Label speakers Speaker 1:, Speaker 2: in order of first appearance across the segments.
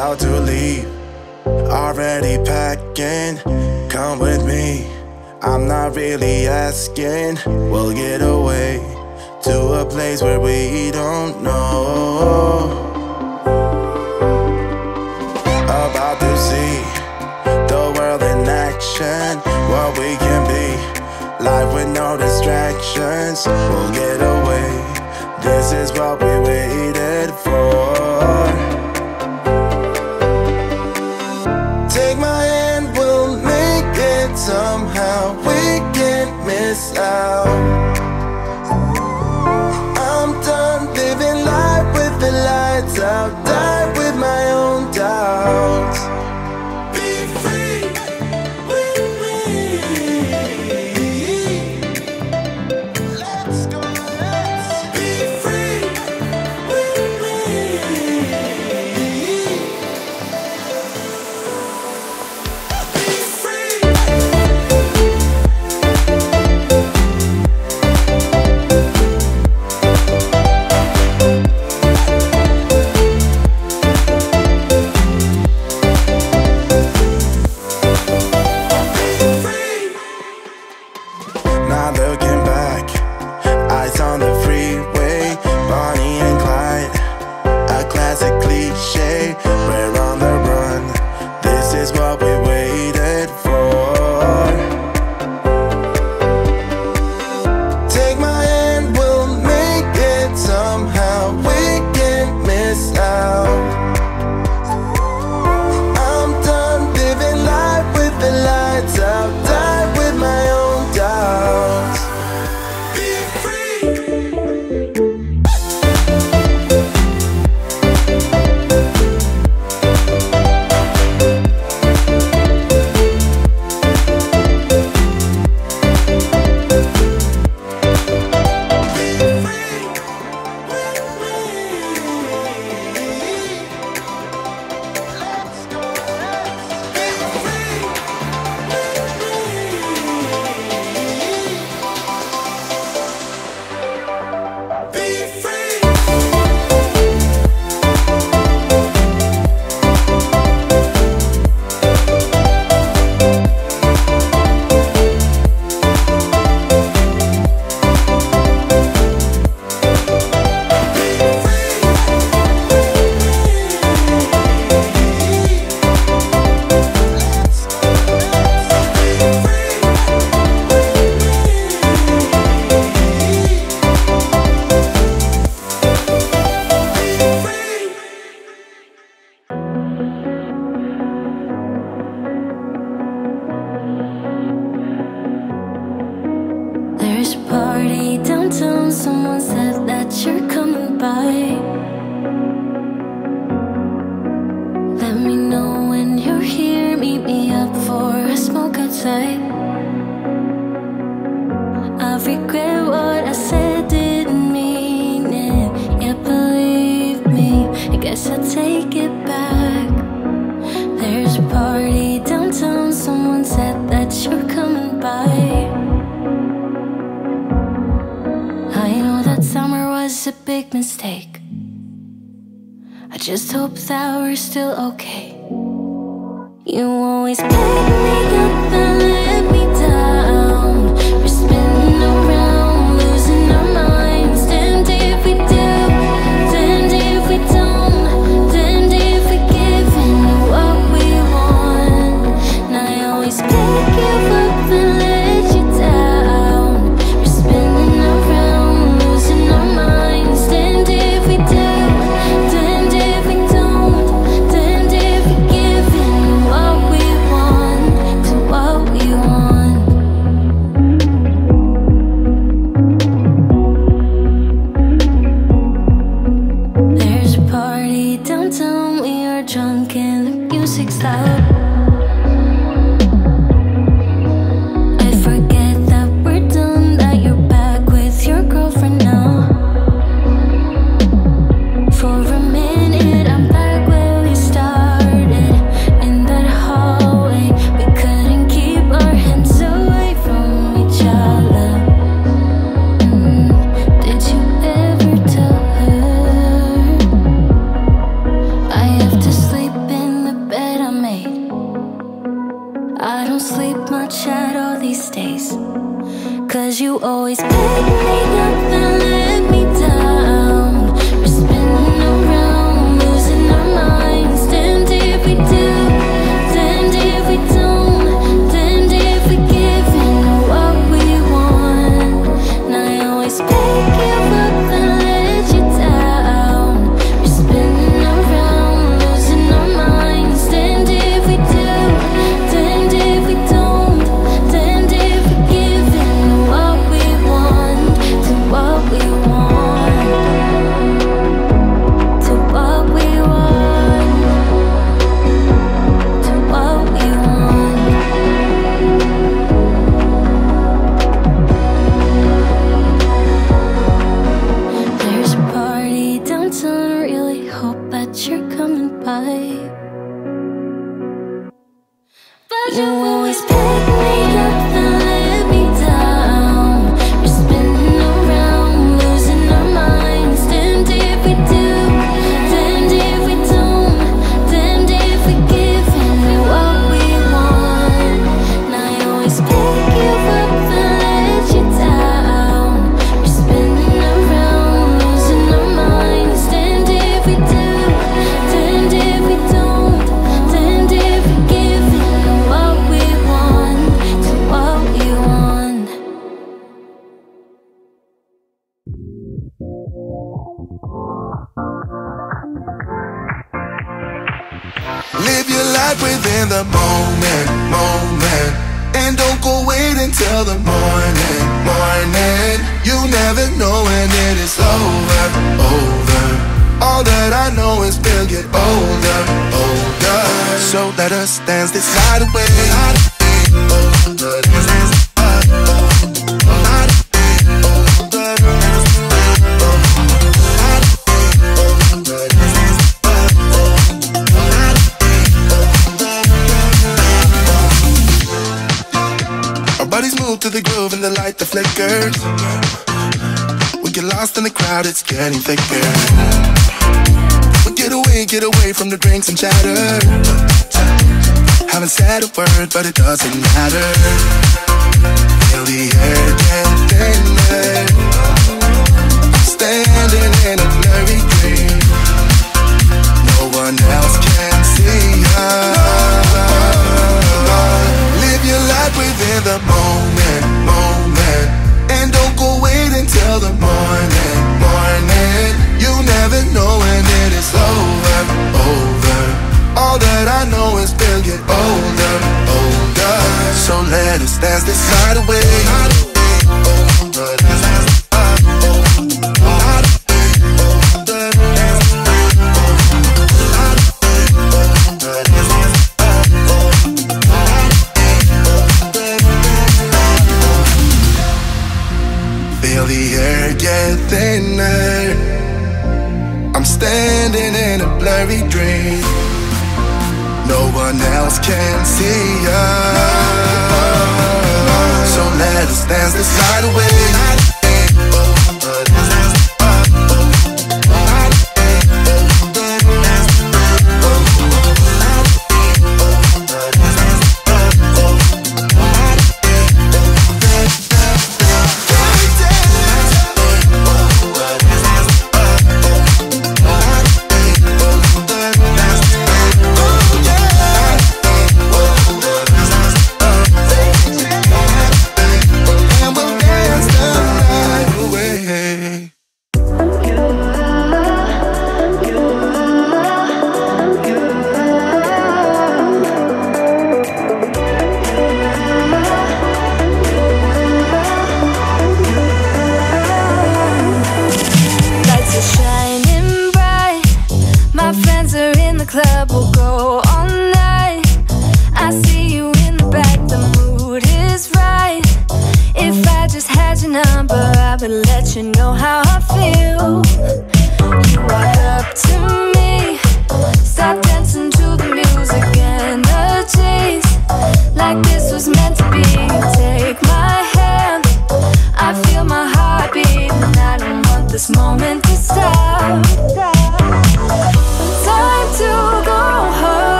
Speaker 1: about to leave, already packing. Come with me, I'm not really asking. We'll get away to a place where we don't know. About to see the world in action, what we can be, life with no distractions. We'll get away, this is what we waited for. Take my hand, we'll make it somehow. We can't miss out. I'm done living life with the lights out, die with my own doubts. Be free with me. Let's go, let's be free with me. Not looking back, eyes on the freeway, Bonnie and Clyde, a classic cliche. We're on the run, this is what we waited for. Take my hand, we'll make it somehow. We can't miss out. I'm done living life with the lights out, die with my own doubts. Be free.
Speaker 2: There's a party downtown, someone said that you're coming by. Let me know when you're here, meet me up for a smoke outside. I regret what I said, didn't mean it. Yeah, believe me, I guess I'll take it back. There's a party downtown, someone said that you're coming by. I know that summer was a big mistake. I just hope that we're still okay. You always pick me up and let me down. We're spinning around, losing our minds. Damned if we do, damned if we don't, damned if we give in to what we want. And I always pick you up and let you down. We're spinning around, losing our minds. Damned if we do, damned if we don't, damned if we give in to what we want, to what we
Speaker 1: Live your life within the moment, moment. And don't go wait until the morning, morning. You never know when it is over, over. All that I know is we'll get older, older. So let us dance this night away. To the groove and the light that flickers. We get lost in the crowd, it's getting thicker. We get away from the drinks and chatter. Haven't said a word, but it doesn't matter. Feel the air get thinner. Standing in a blurry dream. No one else can see us. Live your life within the moment, moment. And don't go wait until the morning, morning. You never know when it is over, over. All that I know is we'll get older, older. So let us dance this night away. Feel the air get thinner. I'm standing in a blurry dream. No one else can see us. So let us dance this night away.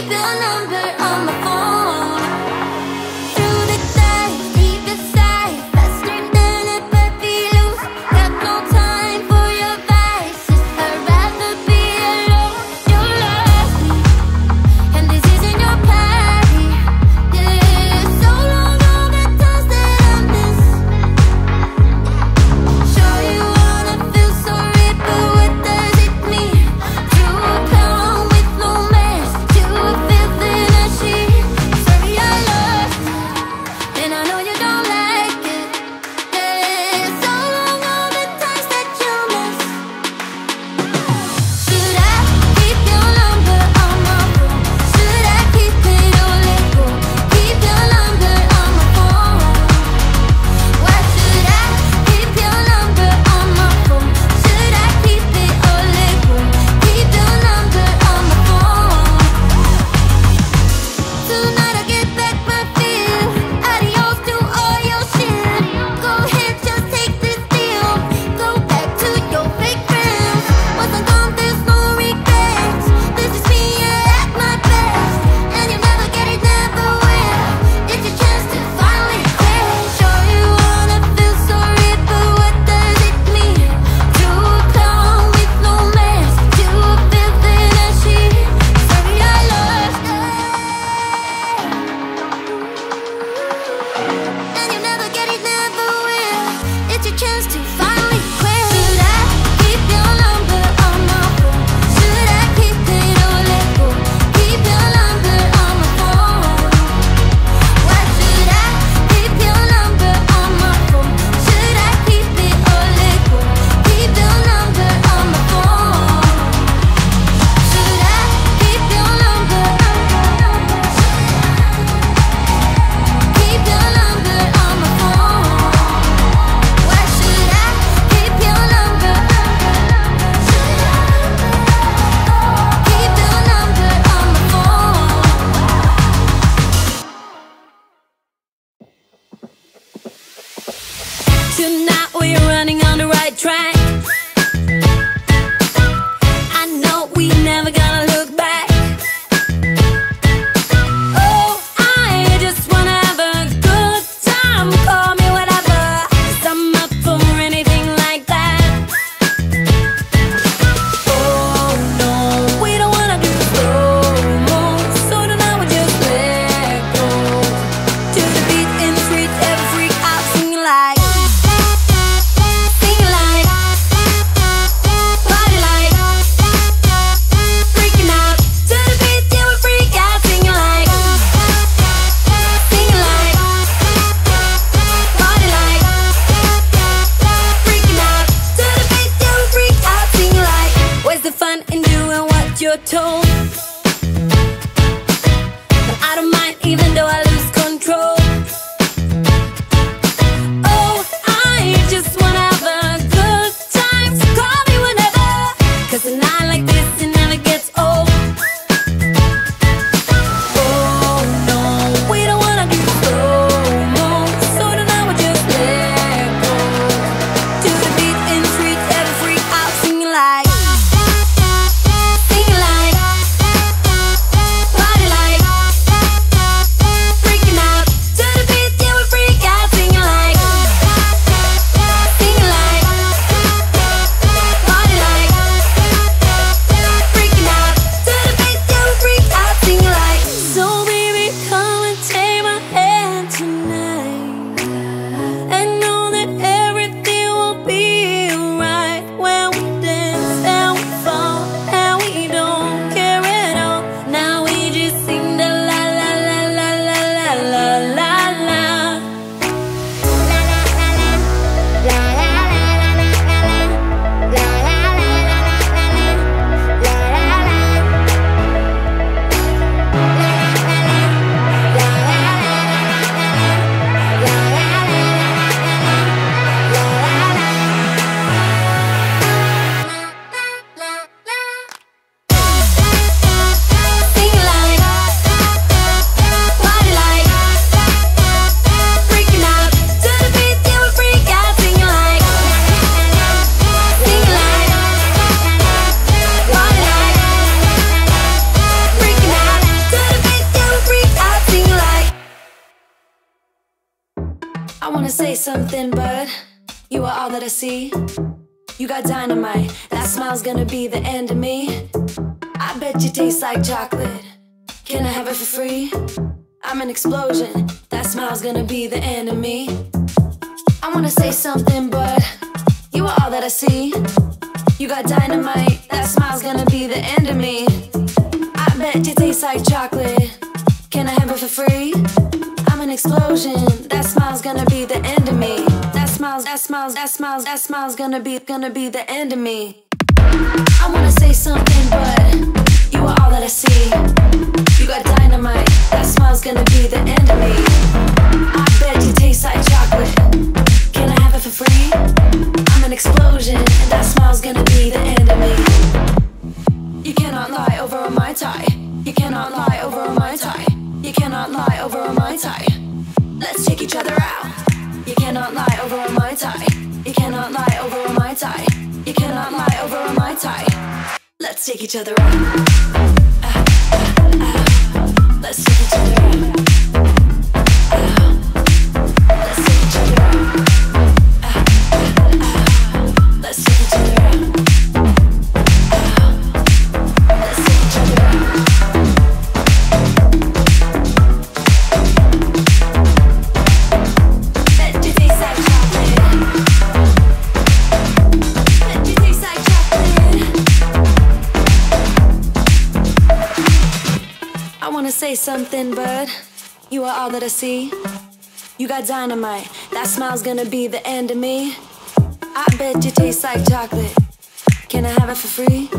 Speaker 2: keep your number on my phone. Through the day, keep it safe, faster than a puppy loose. Got no time for your vices, I'd rather be alone. You love me, and this isn't your party. Yeah, so long all the times that I miss. Sure you wanna feel sorry, but what does it mean? To a clown with no mask, to a filth in a sheet. Sorry I lost it, and I know you don't like it. Yeah, so long all the times that you miss. Should I keep your number on my phone? Should I keep it or let go? Keep your number on my phone. Why should I keep your number on my phone? Should I keep it or let go? Keep your number on my phone. Tonight I get back my feel. Adios to all your shit. Go ahead, just take this deal. Go back to your fake friends. Once I'm gone, there's no regrets. This is me at my best, and you never get it, never will. It's your chance to finally quit. Sure you wanna feel sorry, but what does it mean? To a clown with no mask, to a filth in a sheet. Sorry I lost it, and you never get it, never will. It's your chance to finally quit. Should I keep your number on my phone? Should I keep it or let go? Keep your number on my phone. Why should I keep your number on my phone? Should I keep it or let go? Keep your number on my phone. Should I keep your number? Keep your number on my phone. Why should I keep your number? Keep your number on my phone. Tonight we're running on the right track. I know we never gonna look back. Oh, I just wanna have a good time. Call me whatever, 'cause I'm up for anything like that. Oh no, we don't wanna do slow-mo, so tonight we just let go. To the beat in the streets, every freak out singing like, singing like, party like, freaking out. To the beat, yeah, we freak out singing like, singing like, party like, freaking out. To the beat, yeah, we freak out singing like. Where's the fun in doing what you're told? But I don't mind even though I lose control. Oh, I just wanna have a good time, so call me whenever, 'cause a night like this, it never gets old. Oh no, we don't wanna do slow-mo, so tonight we just let go. To the beat in the streets, every freak out singing like, singing like, something, but you are all that I see. You got dynamite, that smile's gonna be the end of me. I bet you taste like chocolate. Can I have it for free? I'm an explosion, that smile's gonna be the end of me. I wanna say something, but you are all that I see. You got dynamite, that smile's gonna be the end of me. I bet you taste like chocolate. Can I have it for free? I'm an explosion, that smile's gonna be the end of me. That smile's gonna be the end of me. I wanna say something, but you are all that I see. You got dynamite, that smile's gonna be the end of me. I bet you taste like chocolate. Can I have it for free? I'm an explosion, and that smile's gonna be the end of me. You cannot lie over a Mai Tai. You cannot lie over a Mai Tai. You cannot lie over a Mai Tai. Let's take each other out. You cannot lie over a Mai Tai. You cannot lie over a Mai Tai. You cannot lie over a Mai Tai. Let's take each other out. Let's take each other out. Let's take each other out. Let's take each other out. Let's take each other out. Let you taste like chocolate. Let you taste like chocolate. I wanna say something, but you are all that I see. You got dynamite, that smile's gonna be the end of me. I bet you taste like chocolate. Can I have it for free?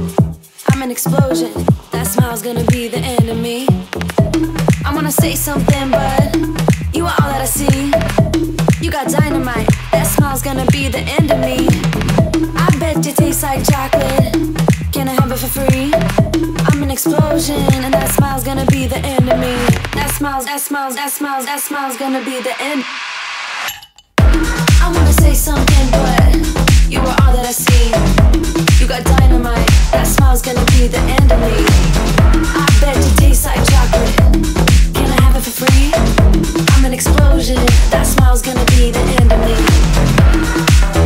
Speaker 2: I'm an explosion, that smile's gonna be the end of me. I wanna say something, but you are all that I see. You got dynamite, that smile's gonna be the end of me. I bet you taste like chocolate. Can I have it for free? I'm an explosion, and that smile's gonna be the end of me. That smile's gonna be the end. I wanna say something, but you are all that I see. You got dynamite, that smile's gonna be the end of me. I bet you taste like chocolate. Can I have it for free? I'm an explosion, that smile's gonna be the end of me.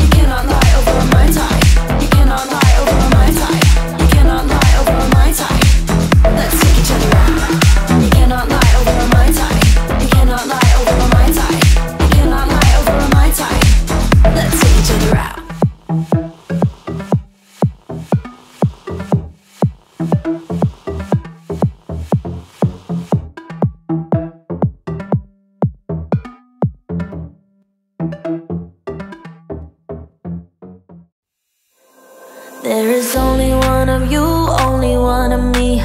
Speaker 2: You cannot lie over a Mai Tai. You cannot lie over a Mai Tai. You cannot lie over a Mai Tai. Let's take each other out. You cannot lie over a Mai Tai. You cannot lie over a Mai Tai. You cannot lie over a Mai Tai. Let's take each other out. There is only one of you, only one of me.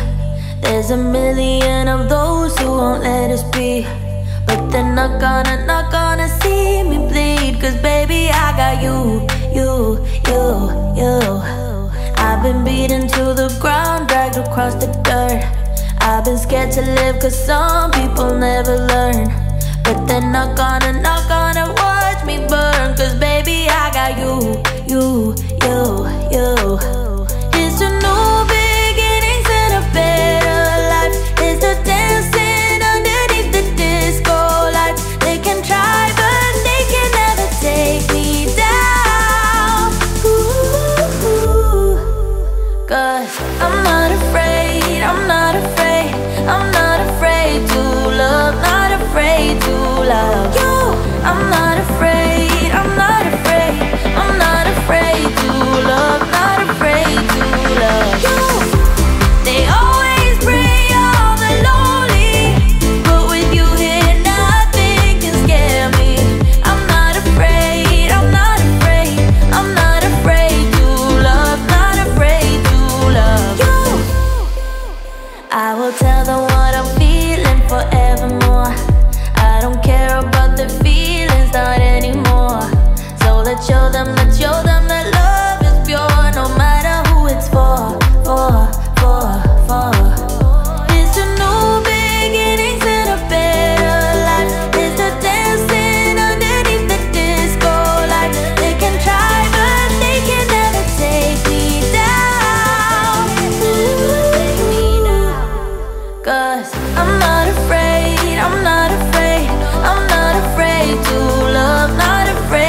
Speaker 2: There's a million of those who won't let us be. But they're not gonna see me bleed. Cause baby I got you. I've been beaten to the ground, dragged across the dirt. I've been scared to live cause some people never learn. But they're not gonna watch me burn. Cause baby I got you. It's a new beginnings and a better life. It's the dancing underneath the disco lights. They can try but they can never take me down. Ooh, cause I'm not afraid, I'm not afraid. I'm not afraid to love, not afraid to love you. I'm not afraid, I'm not afraid. I'm not afraid to love, not afraid to love you. They always bring all the lonely, but with you here nothing can scare me. I'm not afraid, I'm not afraid. I'm not afraid to love, not afraid to love you. I will tell them what I'm feeling forevermore. I don't care about the feelings, not anymore. So let's show them that love is pure, no matter who it's for. It's a new beginnings and a better life. It's the dancing underneath the disco lights. They can try but they can never take me down. Cause I'm not afraid, I'm not afraid. I'm not afraid to love, not afraid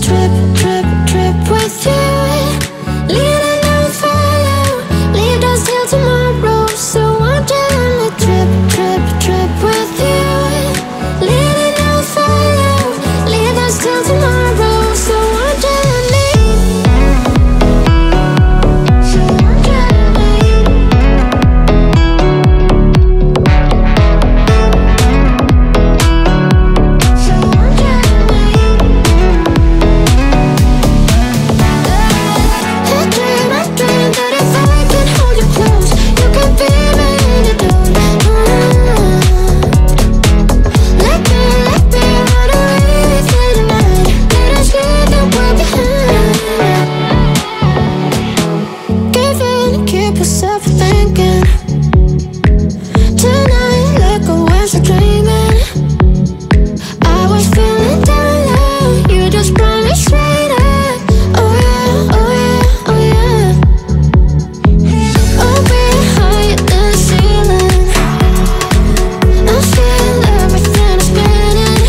Speaker 2: trip, trip, trip with you. Leading down follow, leave us till tomorrow. So won't you let me trip, trip, trip with you. Leading down follow, leave us till tomorrow. So won't you let me. So won't you let me. So won't you let me. I dream that if I can hold you close, you can feel me in the dark. Let me run away through the night. Let us leave the world behind. Give in and keep yourself thinking. Tonight, let go as you're dreaming. I was feeling down low, you just brought me straight up. Oh yeah, oh yeah, oh yeah. Oh, we're higher than the ceiling. I feel everything is spinning.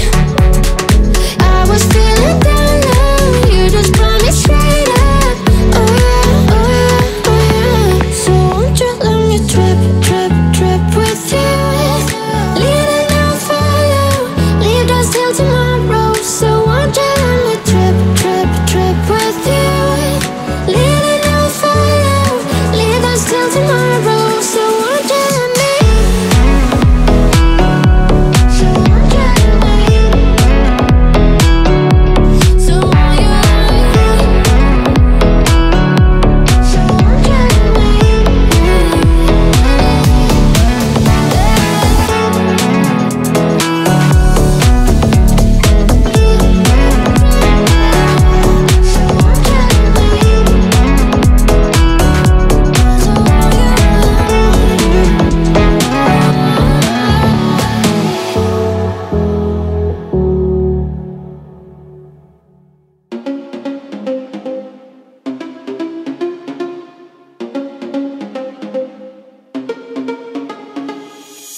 Speaker 2: I was feeling down low, you just brought me straight up. Oh yeah, oh yeah, oh yeah. So won't you let me trip, trip, trip with you. Leading down follow, leave us till tomorrow. So won't you let me trip, trip, trip with you. Leading down follow, leave us till tomorrow. So won't you let me. So won't you let me. So won't you let me. So won't you let me.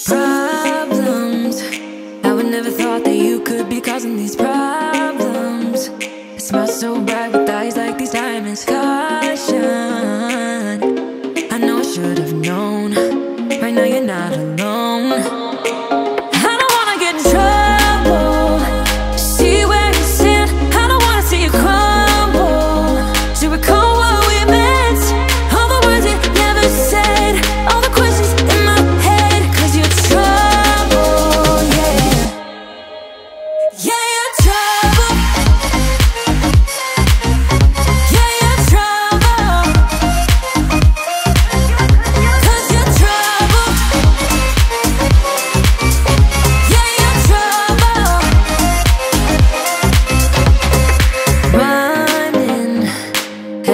Speaker 2: Problems. I would never thought that you could be causing these problems. It smells so bright with eyes like these diamonds. Caution, I know I should have known. Right now you're not alone. I don't wanna get in trouble. See where you stand. I don't wanna see you crumble. To recall what we meant, all the words you never said, all the questions in my head. 'Cause you're trouble, yeah. Yeah, you're trouble. Yeah, you're trouble. 'Cause you're trouble. Yeah, you're trouble. Running.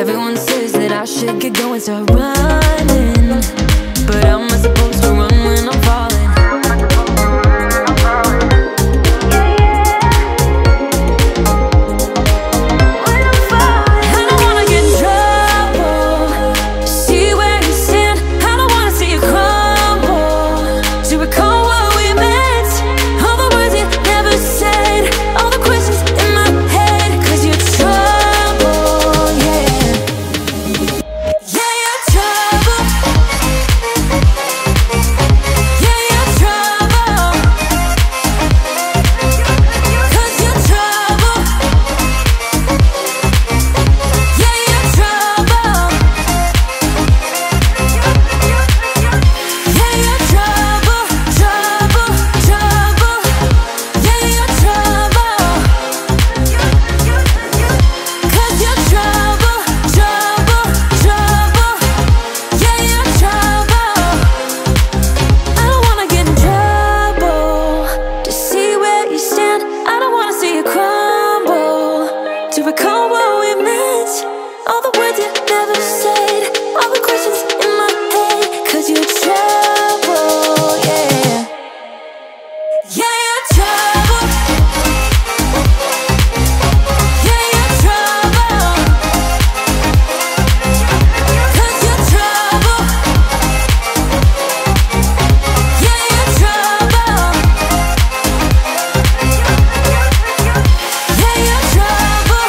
Speaker 2: Everyone says that I should get going, start running. But how am I supposed to run when I'm falling? I don't wanna get in trouble. See where you stand. I don't wanna see you crumble. To recall what we meant, all the words you never said, all the questions in my head. 'Cause you're trouble, yeah. Yeah, you're trouble. Yeah, you're trouble. 'Cause you're trouble. Yeah, you're trouble. Yeah, you're trouble, trouble, trouble. Yeah, you're trouble. 'Cause you're trouble, trouble, trouble. Yeah, you're trouble. I don't wanna get in trouble. To see where you stand, I don't wanna see you crumble. To recall what we meant, all the words you never said, all the questions in my head. 'Cause you're trouble, yeah. Yeah, you're trouble. Yeah, you're trouble. 'Cause you're trouble. Yeah, you're trouble. Yeah, you're trouble,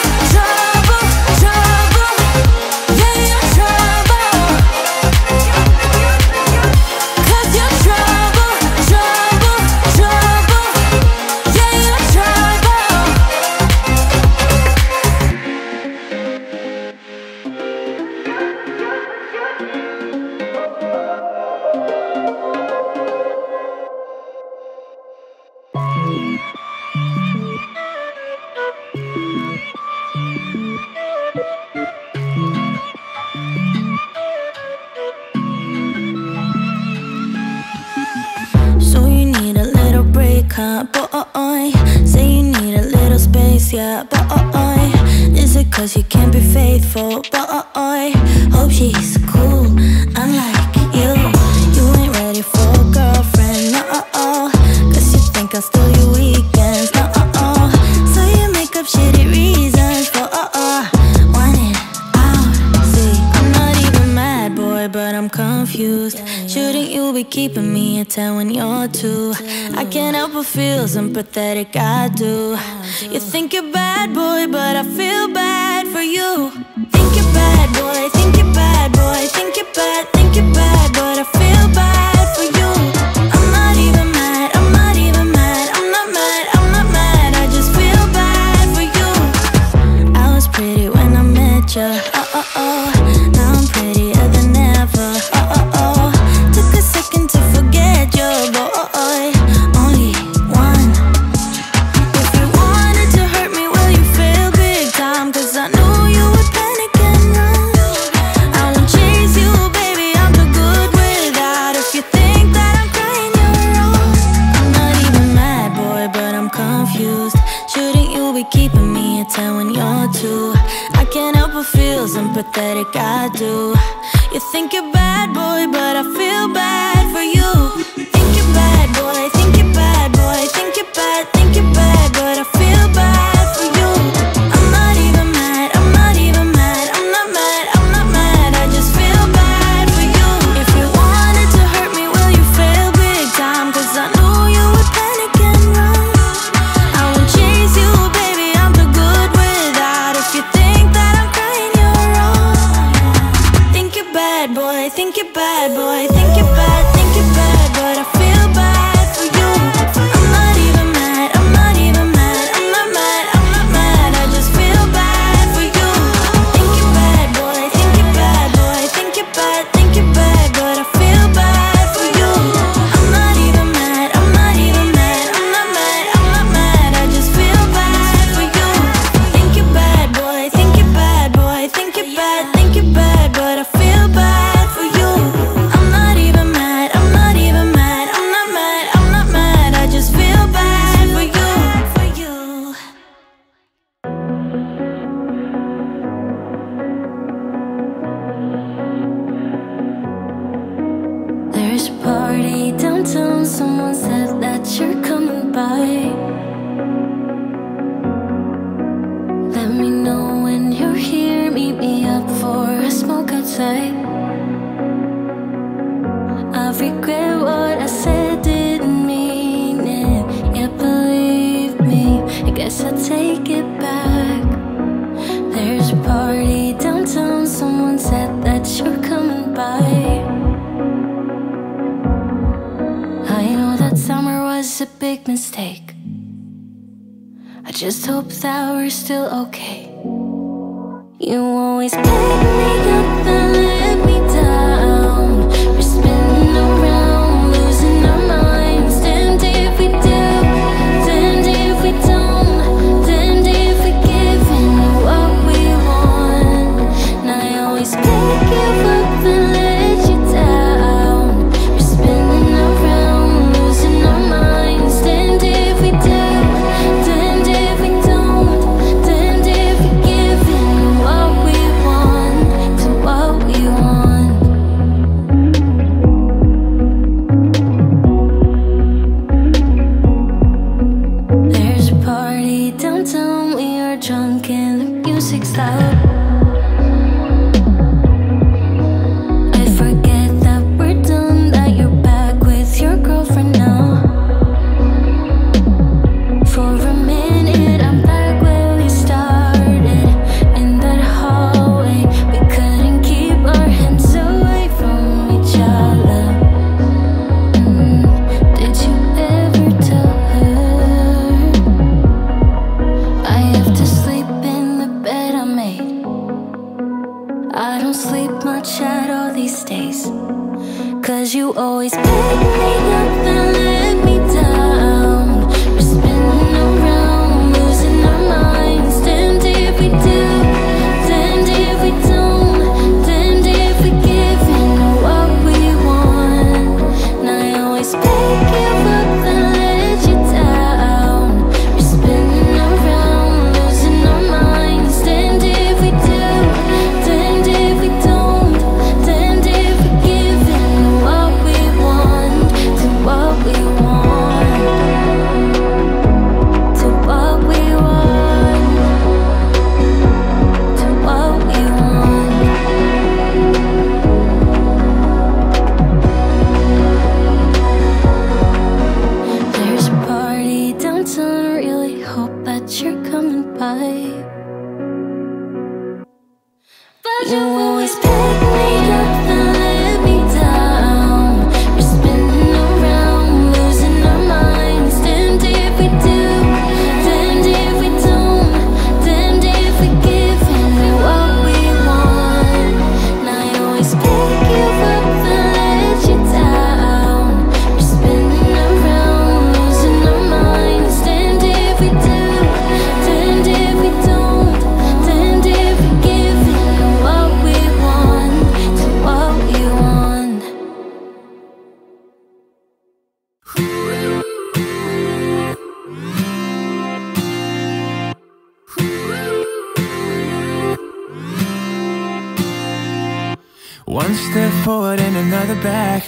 Speaker 2: boy. Is it cause you can't be faithful, boy? Hope she's cool, unlike you. You ain't ready for a girlfriend, no. Cause you think I'll steal your weekends, no. So you make up shitty reasons for want it out. See, I'm not even mad, boy, but I'm confused. Shouldn't you be keeping me at 10 when you're 2? I can't help but feel sympathetic, I do. You think you're bad, boy, but I feel bad for you. Think you're bad, boy, think you're bad, boy. Think you're bad, but I feel bad for you. I'm not even mad, I'm not even mad. I'm not mad, I'm not mad, I just feel bad for you. I was pretty when I met ya, now I'm prettier than ever, Took a second to forget you, boy, only one. If you wanted to hurt me, well, you failed big time. Cause I knew you would panic and run. I won't chase you, baby, I'm too good without. If you think that I'm crying, you're wrong. I'm not even mad, boy, but I'm confused. Shouldn't you be keeping me at 10 when you're 2? I can't help but feel sympathetic, I do. You think you're bad, boy, but I feel bad for you. Think you're bad, boy, think you're bad, boy. Think you're bad, but I feel bad for you. I'm not even mad, I'm not even mad. I'm not mad, I'm not mad, I just feel bad for you. If you wanted to hurt me, well, you failed big time. Cause I knew you would panic and run. I won't chase you, baby, I'm too good without. If you think that I'm crying, you're wrong. Think you're bad, boy, think you're bad, boy. Think you're bad, but I feel bad for you. I'm not even mad, I'm not even mad. I'm not mad, I'm not mad, I just feel bad for you. Think you're bad, boy, think you're bad, boy. Think you're bad, but I feel bad for you. I'm not even mad, I'm not even mad. I'm not mad, I'm not mad, I just feel bad for you. Think you're bad, boy, think you're bad, boy. Think you're bad, but I feel bad for you. I'm not even mad, I'm not even mad. I'm not mad, I'm not mad, I just feel bad for you. There's a party downtown, someone said that you're coming by. Let me know when you're here, meet me up for a smoke outside. I regret what I said, didn't mean it. Yeah, believe me, I guess I'll take it back. There's a party downtown, someone said that you're coming by. I know that summer was a big mistake. I just hope that we're still okay. You always pick me up and let me down. We're spinning around, losing our minds. Damned if we do, damned if we don't. Damned if we give in what we want. And I always pick you up and let you down. We're spinning around, losing our minds. Damned if we do, damned if we don't. Damned if we give in what we want to what we want. There's a party downtown, we are drunk and the music's loud. I forget that we're done, that you're back with your girlfriend now. For a minute I'm back where we started, in that hallway. We couldn't keep our hands away from each other. Did you ever tell her I have to sleep in the bed I made? I don't sleep much at all these days. Cause you always pick me up and let me down. We're spinning around, losing our minds. Damned if we do, damned if we don't. Damned if we give in what we want. And I always pick you up and let you down. We're spinning around, losing our You always pick me up and let me down. We're spinning around, losing our minds. Damned if we do, damned if we don't, damned if we give in what we want. Now you always pick you up and let you down. We're spinning around, losing our minds. Damned if we do, damned if we don't, damned if we give in what we want to what we want.
Speaker 3: One step forward and another back,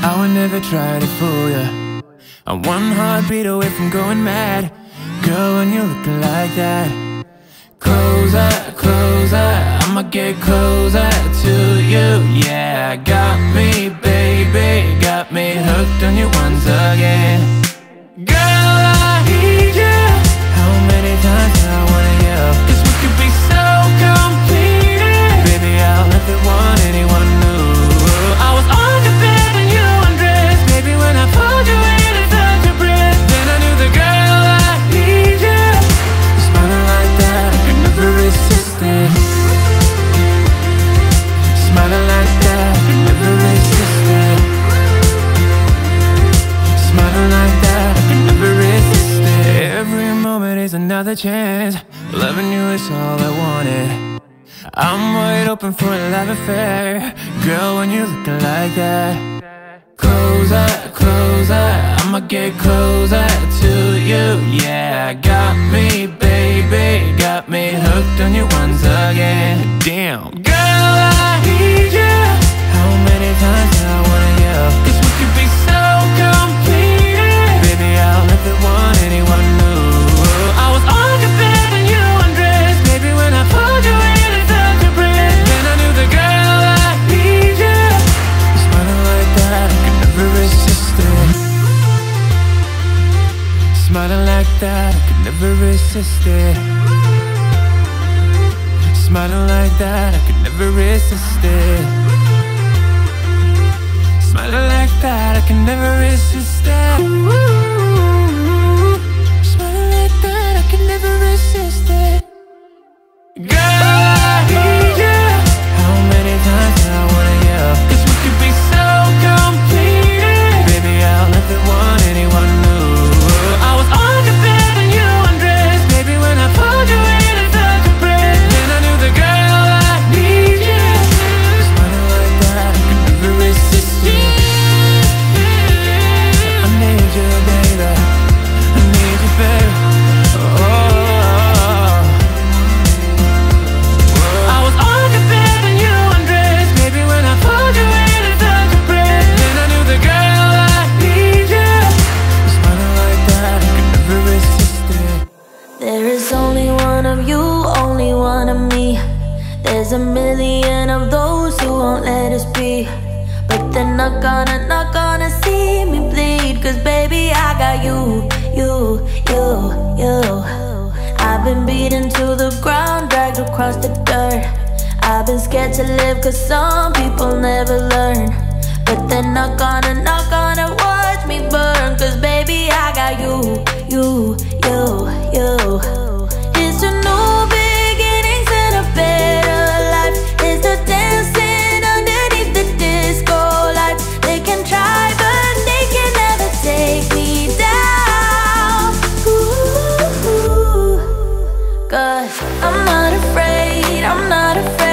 Speaker 3: I would never try to fool ya. I'm one heartbeat away from going mad. Girl, when you're looking like that, closer, closer, I'ma get closer to you. Yeah, got me, baby, got me hooked on you once again. Girl, I need you. How many times do I wanna yell? 'Cause we could be so complete. Baby, I'll never want anyone new. I was on the bed when you undressed. Baby, when I pulled you in and felt your breath, then I knew the girl I need you. Smiling like that, I could never resist it. Smiling like that, I could never resist it. Smiling like that, I could never resist it. Every moment is another chance. Loving you is all I wanted. I'm wide open for a love affair. Girl, when you're looking like that, closer, closer, I'ma get closer to you. Yeah, got me, baby, got me hooked on you once again. Damn, girl, I need you. How many times do I wanna yell? 'Cause we could be so complete. Baby, I'll never want anyone new. I was on your bed when you undressed. Baby, when I pulled you in and felt your breath, then I knew the girl I need you. Smiling like that, I could never resist it. Smiling like that, I could never resist it. Smiling like that, I could never resist it. Smiling like that, I can never resist it. Ooh, smiling like that, I can never resist it. Girl, I need you. How many times do I wanna yell? 'Cause we could be so complete. Baby, I'll never want anyone new. I was on the bed when you undressed. Baby, when I pulled you in and felt your breath, then I knew the girl I need you. Smiling like that, I could never resist it. I need you, baby. I need you, baby. Oh. I was on the bed when you undressed. Baby, when I pulled you in and felt your breath, then I knew the girl I need you. Smiling like that, I could never resist it.
Speaker 2: There is only one of you, only one of me. There's a million of those who won't let us be, but they're not gonna see me bleed. 'Cause baby, I got you, you, you, you. I've been beaten to the ground, dragged across the dirt. I've been scared to live 'cause some people never learn, but they're not gonna watch me burn. 'Cause baby, I got you, you, you, you. It's a new beginnings and a better life. It's the dancing underneath the disco lights. They can try, but they can never take me down. Ooh, 'cause I'm not afraid, I'm not afraid.